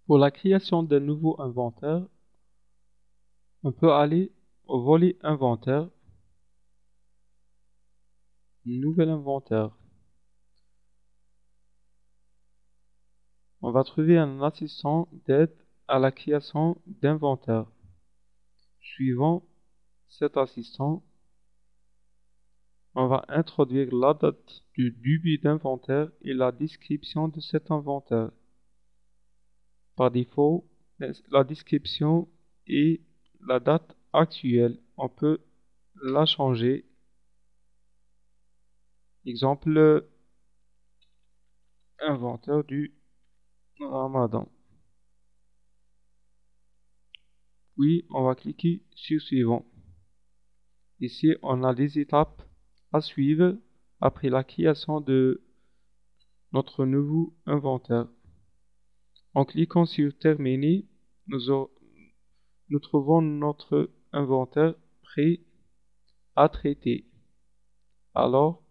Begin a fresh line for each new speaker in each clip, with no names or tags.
Pour la création d'un nouveau inventaire, on peut aller au volet inventaire, nouvel inventaire. On va trouver un assistant d'aide à la création d'inventaire. Suivant cet assistant, on va introduire la date du début d'inventaire et la description de cet inventaire. Par défaut, la description est la date actuelle. On peut la changer. Exemple, inventaire du Ramadan. Puis, on va cliquer sur suivant. Ici, on a les étapes à suivre après la création de notre nouveau inventaire. En cliquant sur terminer, nous trouvons notre inventaire prêt à traiter. Alors,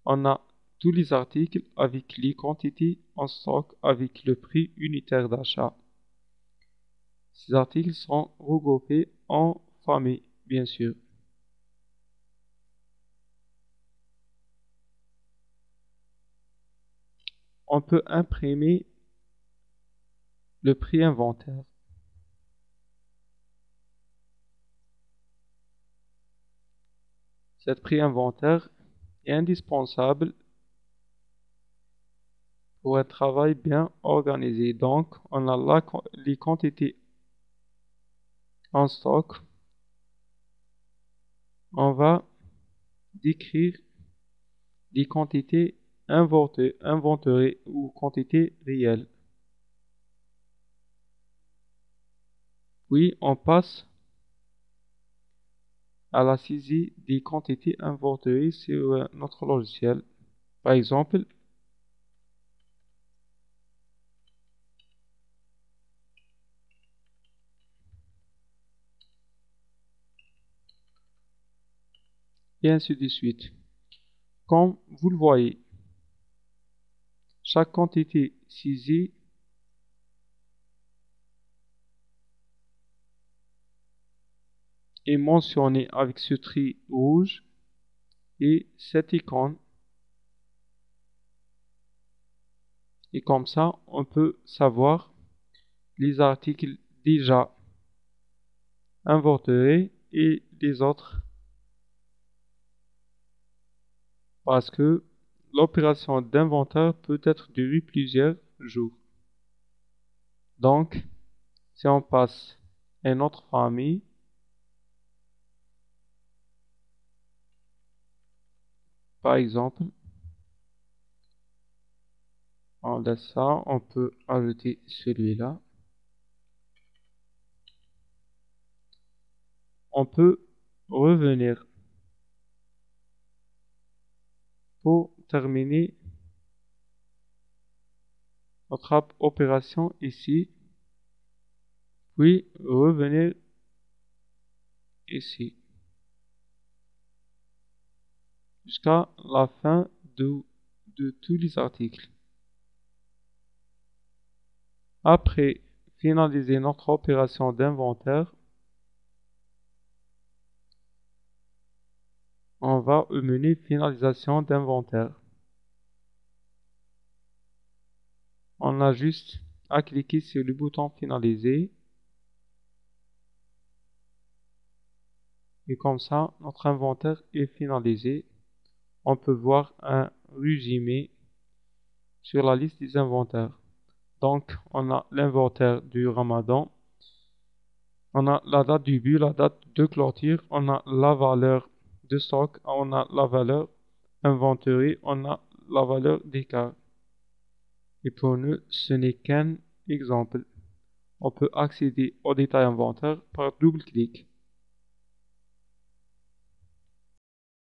on a tous les articles avec les quantités en stock avec le prix unitaire d'achat. Ces articles sont regroupés en famille, bien sûr. On peut imprimer le prix inventaire. Cette prix inventaire est indispensable pour un travail bien organisé. Donc, on a là les quantités en stock. On va décrire les quantités inventoriées ou quantités réelles. Puis, on passe à la saisie des quantités inventoriées sur notre logiciel. Par exemple, et ainsi de suite. Comme vous le voyez, chaque quantité saisie est mentionnée avec ce trait rouge et cette icône. Et comme ça, on peut savoir les articles déjà inventoriés et les autres. Parce que l'opération d'inventaire peut être durée plusieurs jours. Donc, si on passe à une autre famille, par exemple, on laisse ça, on peut ajouter celui-là. On peut revenir pour terminer notre opération ici, puis revenir ici jusqu'à la fin de tous les articles. Après finaliser notre opération d'inventaire, on va au menu finalisation d'inventaire. On a juste à cliquer sur le bouton finaliser. Et comme ça, notre inventaire est finalisé. On peut voir un résumé sur la liste des inventaires. Donc, on a l'inventaire du Ramadan. On a la date du but, la date de clôture. On a la valeur de stock. On a la valeur inventoriée. On a la valeur d'écart. Et pour nous, ce n'est qu'un exemple. On peut accéder au détail inventaire par double-clic.